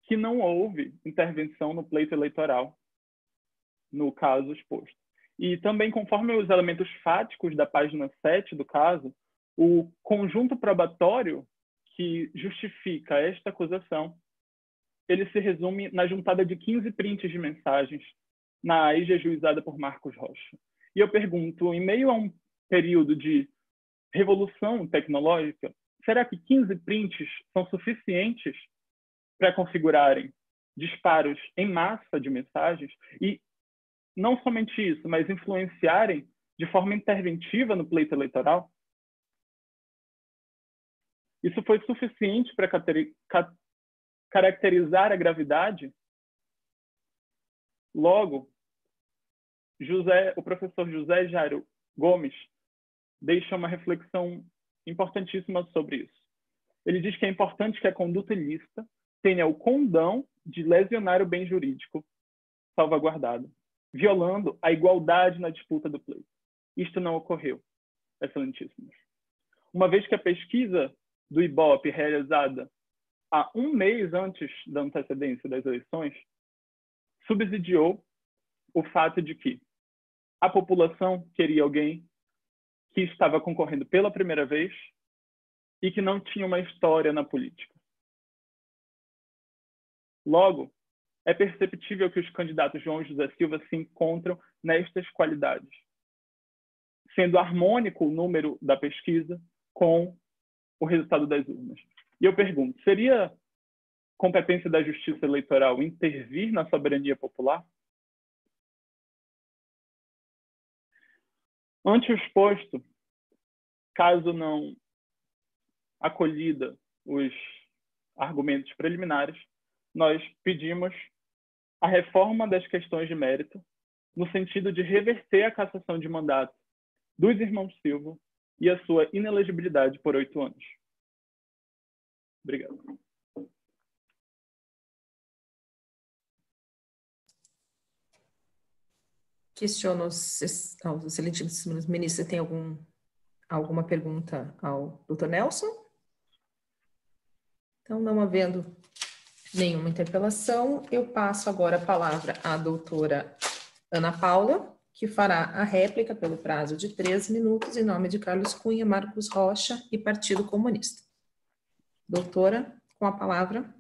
que não houve intervenção no pleito eleitoral, no caso exposto. E também, conforme os elementos fáticos da página 7 do caso, o conjunto probatório que justifica esta acusação, ele se resume na juntada de 15 prints de mensagens na AIJA ajuizada por Marcos Rocha. E eu pergunto, em meio a um período de revolução tecnológica, será que 15 prints são suficientes para configurarem disparos em massa de mensagens e não somente isso, mas influenciarem de forma interventiva no pleito eleitoral? Isso foi suficiente para caracterizar a gravidade? Logo, o professor José Jairo Gomes deixa uma reflexão importantíssima sobre isso. Ele diz que é importante que a conduta ilícita tenha o condão de lesionar o bem jurídico salvaguardado, violando a igualdade na disputa do pleito. Isto não ocorreu, excelentíssimos. Uma vez que a pesquisa do IBOP, realizada há um mês antes da antecedência das eleições, subsidiou o fato de que a população queria alguém que estava concorrendo pela primeira vez e que não tinha uma história na política. Logo, é perceptível que os candidatos João José Silva se encontram nestas qualidades, sendo harmônico o número da pesquisa com o resultado das urnas. E eu pergunto, seria competência da Justiça Eleitoral intervir na soberania popular? Ante o exposto, caso não acolhida os argumentos preliminares, nós pedimos a reforma das questões de mérito no sentido de reverter a cassação de mandato dos irmãos Silva e a sua inelegibilidade por 8 anos. Obrigado. Questiono aos excelentíssimos ministros se tem alguma pergunta ao Dr. Nelson. Então, não havendo nenhuma interpelação, eu passo agora a palavra à doutora Ana Paula, que fará a réplica pelo prazo de 3 minutos em nome de Carlos Cunha, Marcos Rocha e Partido Comunista. Doutora, com a palavra.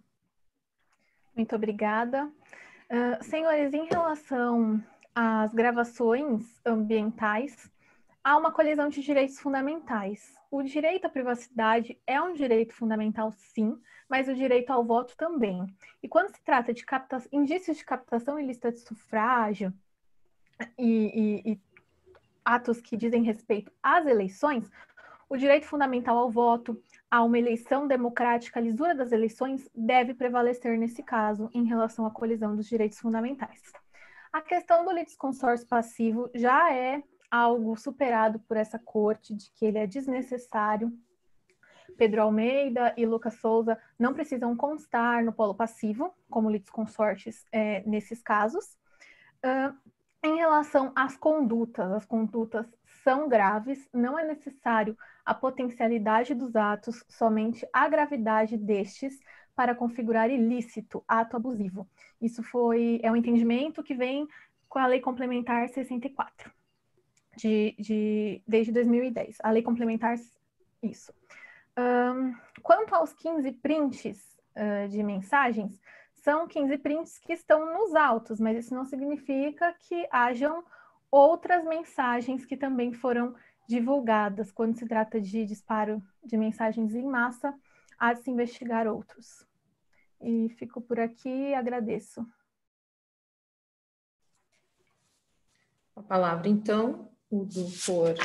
Muito obrigada. Senhores, em relação às gravações ambientais, há uma colisão de direitos fundamentais. O direito à privacidade é um direito fundamental, sim, mas o direito ao voto também. E quando se trata de indícios de captação ilícita de sufrágio e atos que dizem respeito às eleições, o direito fundamental ao voto, a uma eleição democrática, a lisura das eleições, deve prevalecer nesse caso em relação à colisão dos direitos fundamentais. A questão do litisconsórcio passivo já é algo superado por essa corte, de que ele é desnecessário. Pedro Almeida e Lucas Souza não precisam constar no polo passivo, como litisconsortes nesses casos. Em relação às condutas, as condutas são graves, não é necessário a potencialidade dos atos, somente a gravidade destes para configurar ilícito, ato abusivo. Isso é um entendimento que vem com a Lei Complementar 64, desde 2010. A Lei Complementar, isso. Quanto aos 15 prints de mensagens, são 15 prints que estão nos autos, mas isso não significa que hajam outras mensagens que também foram divulgadas. Quando se trata de disparo de mensagens em massa, há de se investigar outros. E fico por aqui, agradeço. A palavra, então, o doutor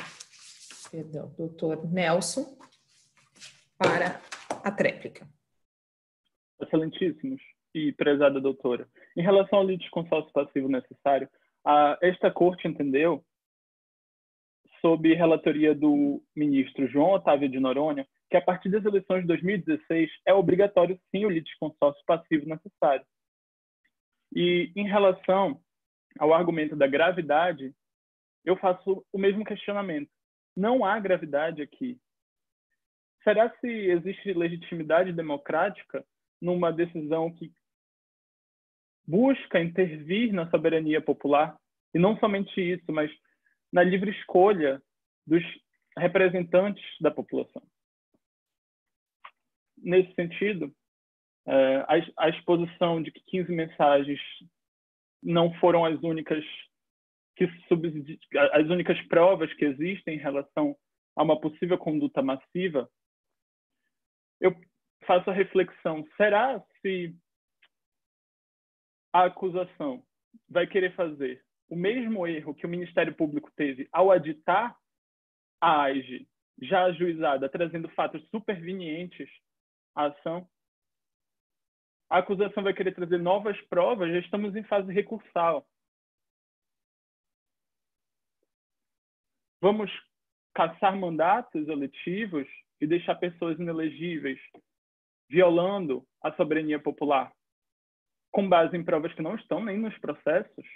Nelson, para a tréplica. Excelentíssimos e prezada doutora, em relação ao litisconsórcio passivo necessário, esta corte entendeu, sob relatoria do ministro João Otávio de Noronha, que a partir das eleições de 2016 é obrigatório sim o litisconsórcio passivo necessário. E em relação ao argumento da gravidade, eu faço o mesmo questionamento. Não há gravidade aqui. Será se existe legitimidade democrática numa decisão que busca intervir na soberania popular? E não somente isso, mas na livre escolha dos representantes da população. Nesse sentido, a exposição de que 15 mensagens não foram as únicas provas que existem em relação a uma possível conduta massiva, eu faço a reflexão, será se a acusação vai querer fazer o mesmo erro que o Ministério Público teve ao aditar a AIGE já ajuizada, trazendo fatos supervenientes à ação? A acusação vai querer trazer novas provas, já estamos em fase recursal. Vamos caçar mandatos eletivos e deixar pessoas inelegíveis, violando a soberania popular, com base em provas que não estão nem nos processos,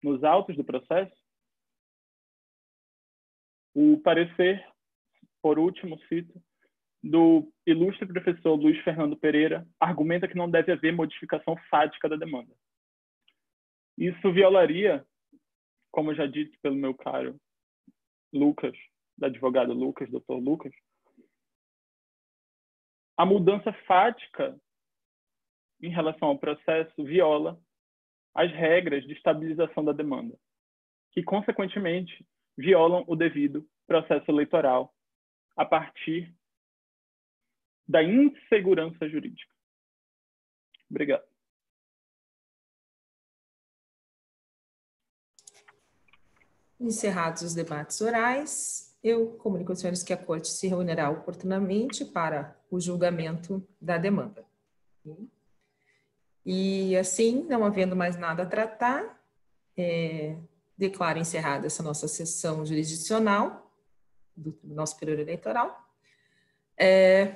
nos autos do processo? O parecer, por último, cito, do ilustre professor Luiz Fernando Pereira, argumenta que não deve haver modificação fática da demanda. Isso violaria, como já dito pelo meu caro Lucas, do advogado Lucas, doutor Lucas, a mudança fática em relação ao processo viola as regras de estabilização da demanda, que, consequentemente, violam o devido processo eleitoral a partir da insegurança jurídica. Obrigado. Encerrados os debates orais, eu comunico aos senhores que a Corte se reunirá oportunamente para o julgamento da demanda. E assim, não havendo mais nada a tratar, declaro encerrada essa nossa sessão jurisdicional do Tribunal Superior Eleitoral.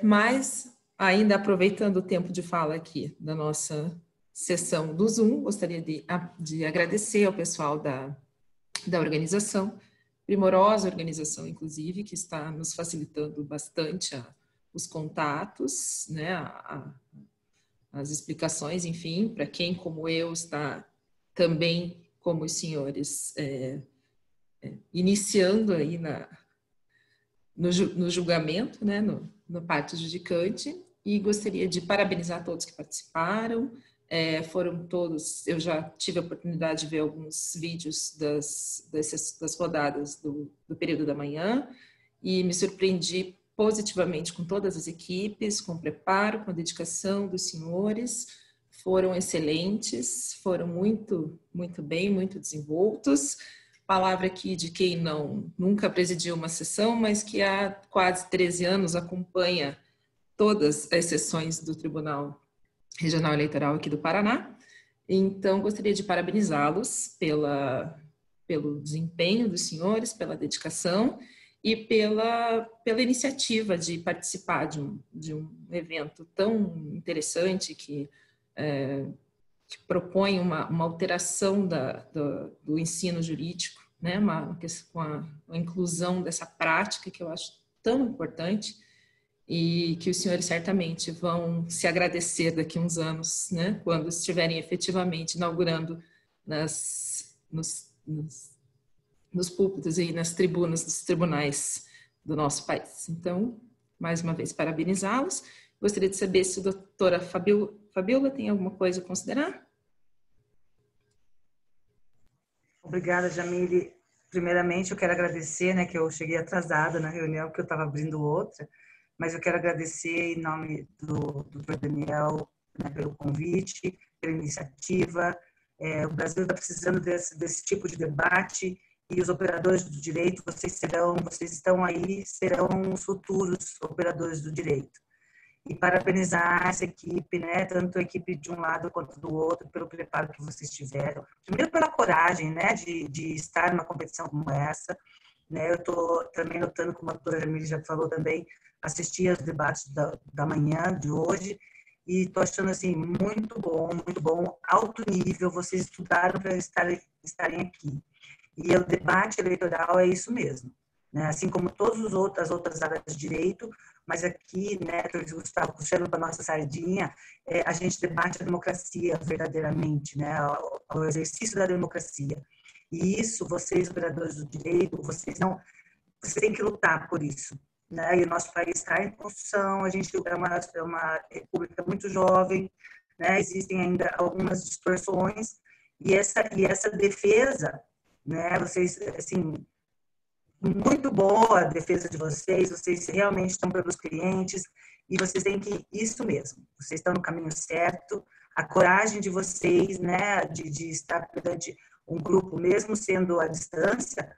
Mas, ainda aproveitando o tempo de fala aqui da nossa sessão do Zoom, gostaria de agradecer ao pessoal da organização, primorosa organização, inclusive, que está nos facilitando bastante os contatos, né, as explicações, enfim, para quem, como eu, está também, como os senhores, iniciando aí no julgamento, né, no parte judicante, e gostaria de parabenizar todos que participaram. Foram todos, eu já tive a oportunidade de ver alguns vídeos das rodadas do período da manhã e me surpreendi positivamente com todas as equipes, com o preparo, com a dedicação dos senhores. Foram excelentes, foram muito, muito bem, muito desenvoltos. Palavra aqui de quem nunca presidiu uma sessão, mas que há quase 13 anos acompanha todas as sessões do Tribunal Regional Eleitoral aqui do Paraná. Então, gostaria de parabenizá-los pelo desempenho dos senhores, pela dedicação e pela iniciativa de participar de um evento tão interessante que propõe uma alteração do ensino jurídico, né? Com a inclusão dessa prática que eu acho tão importante, e que os senhores certamente vão se agradecer daqui a uns anos, né, quando estiverem efetivamente inaugurando nos púlpitos e nas tribunas dos tribunais do nosso país. Então, mais uma vez, parabenizá-los. Gostaria de saber se a doutora Fabiola tem alguma coisa a considerar? Obrigada, Jamile. Primeiramente, eu quero agradecer, né, que eu cheguei atrasada na reunião, porque eu estava abrindo outra. mas eu quero agradecer em nome do Dr. Daniel, né, pelo convite, pela iniciativa. O Brasil está precisando desse tipo de debate, e os operadores do direito, vocês estão aí, serão os futuros operadores do direito. E parabenizar essa equipe, né, tanto a equipe de um lado quanto do outro, pelo preparo que vocês tiveram. Primeiro, pela coragem, né, de estar numa competição como essa. Né, eu estou também notando, como a doutora Jamile já falou também, assisti aos debates da manhã de hoje, e estou achando assim, muito bom, alto nível, vocês estudaram para estarem aqui. E o debate eleitoral é isso mesmo, né? Assim como todas as outras áreas de direito, mas aqui, né, Dr. Gustavo, puxando para a nossa sardinha, a gente debate a democracia verdadeiramente, né, o exercício da democracia. E isso, vocês, operadores do direito, vocês têm que lutar por isso, né? E o nosso país está em construção, a gente é uma república muito jovem, né? Existem ainda algumas distorções, e essa defesa, né? Vocês, assim, muito boa a defesa de vocês realmente estão pelos clientes, e vocês têm que, isso mesmo, vocês estão no caminho certo, a coragem de vocês, né, de estar perante um grupo, mesmo sendo à distância,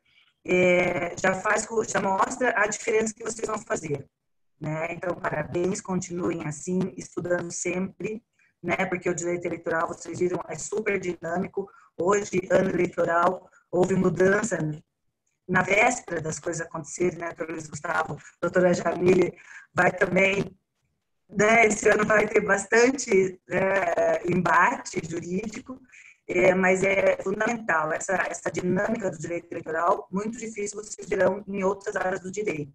já mostra a diferença que vocês vão fazer, né? Então, parabéns, continuem assim, estudando sempre, né? Porque o direito eleitoral, vocês viram, é super dinâmico. Hoje, ano eleitoral, houve mudança na véspera das coisas acontecerem, né? Doutor Luiz Gustavo, doutora Jamile vai também, né? Esse ano vai ter bastante embate jurídico, mas é fundamental essa dinâmica do direito eleitoral, muito difícil vocês verão em outras áreas do direito.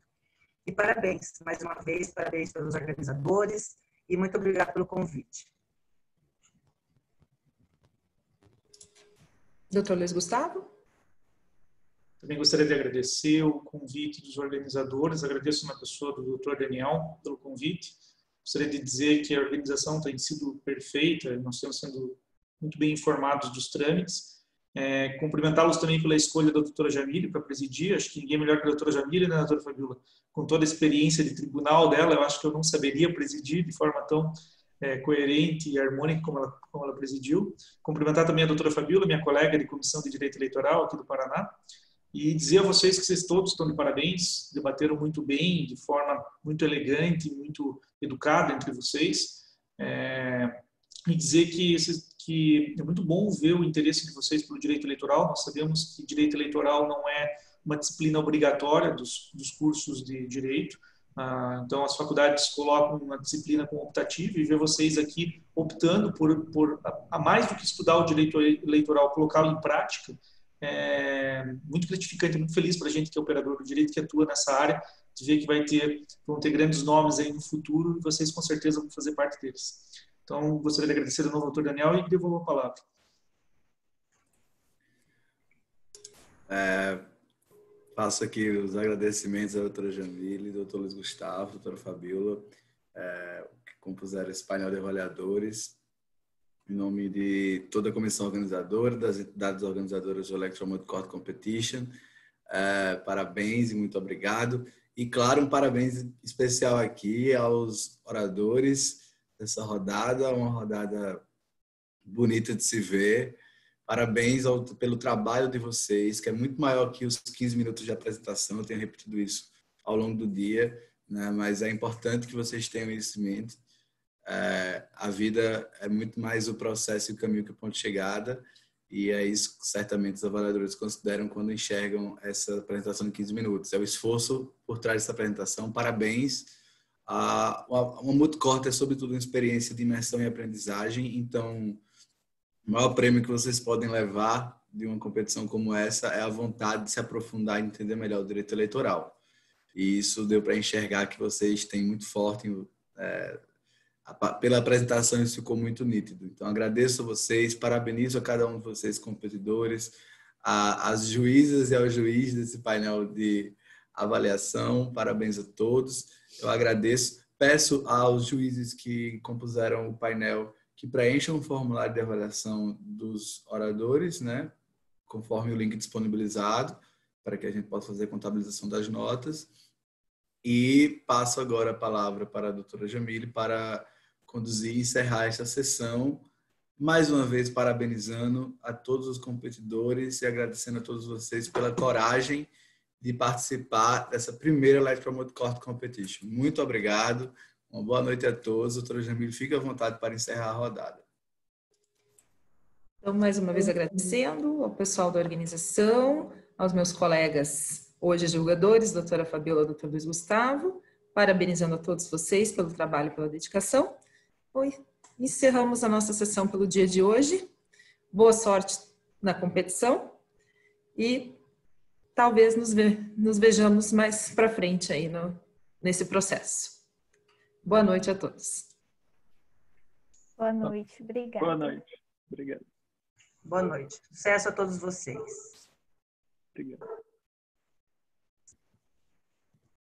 E parabéns, mais uma vez, parabéns pelos organizadores, e muito obrigada pelo convite. Doutor Luiz Gustavo? Também gostaria de agradecer o convite dos organizadores, agradeço na pessoa do Dr. Daniel pelo convite. Gostaria de dizer que a organização tem sido perfeita, nós estamos sendo muito bem informados dos trâmites. Cumprimentá-los também pela escolha da doutora Jamile para presidir. Acho que ninguém melhor que a doutora Jamile, né, doutora Fabiola? Com toda a experiência de tribunal dela, eu acho que eu não saberia presidir de forma tão coerente e harmônica como ela presidiu. Cumprimentar também a doutora Fabiola, minha colega de Comissão de Direito Eleitoral aqui do Paraná, e dizer a vocês que vocês todos estão de parabéns, debateram muito bem, de forma muito elegante, muito educada entre vocês, e dizer que é muito bom ver o interesse de vocês pelo direito eleitoral. Nós sabemos que direito eleitoral não é uma disciplina obrigatória dos cursos de direito, então as faculdades colocam uma disciplina como optativa, e ver vocês aqui optando por a mais do que estudar o direito eleitoral, colocá-lo em prática, muito gratificante, muito feliz para a gente que é operador do direito, que atua nessa área, de ver que vão ter grandes nomes aí no futuro, e vocês com certeza vão fazer parte deles. Então, gostaria de agradecer de novo ao doutor Daniel e devolvo a palavra. Faço aqui os agradecimentos à doutora Jamile, doutor Luiz Gustavo, doutora Fabiola, que compuseram esse painel de avaliadores, em nome de toda a comissão organizadora, das entidades organizadoras do Electromode Court Competition. Parabéns e muito obrigado. E, claro, um parabéns especial aqui aos oradores dessa rodada, uma rodada bonita de se ver. Parabéns pelo trabalho de vocês, que é muito maior que os 15 minutos de apresentação. Eu tenho repetido isso ao longo do dia, né? Mas é importante que vocês tenham isso em mente. A vida é muito mais o processo e o caminho que o ponto de chegada, e é isso que certamente os avaliadores consideram quando enxergam essa apresentação de 15 minutos. É o esforço por trás dessa apresentação. Parabéns. Uma Multicorte é, sobretudo, uma experiência de imersão e aprendizagem, então o maior prêmio que vocês podem levar de uma competição como essa é a vontade de se aprofundar e entender melhor o direito eleitoral. E isso deu para enxergar que vocês têm muito forte, pela apresentação isso ficou muito nítido. Então agradeço a vocês, parabenizo a cada um de vocês competidores, às juízas e aos juízes desse painel de avaliação, parabéns a todos. Eu agradeço, peço aos juízes que compuseram o painel que preencham o formulário de avaliação dos oradores, né, conforme o link disponibilizado, para que a gente possa fazer a contabilização das notas. E passo agora a palavra para a doutora Jamile para conduzir e encerrar esta sessão, mais uma vez parabenizando a todos os competidores e agradecendo a todos vocês pela coragem de participar dessa primeira Let's Promote Court Competition. Muito obrigado, uma boa noite a todos. Doutora Jamile, fique à vontade para encerrar a rodada. Então, mais uma vez agradecendo ao pessoal da organização, aos meus colegas hoje julgadores, doutora Fabiola, doutor Luiz Gustavo, parabenizando a todos vocês pelo trabalho e pela dedicação. Encerramos a nossa sessão pelo dia de hoje. Boa sorte na competição e talvez nos vejamos mais para frente aí nesse processo. Boa noite a todos. Boa noite, obrigada. Boa noite, obrigado. Boa noite. Sucesso a todos vocês. Obrigado.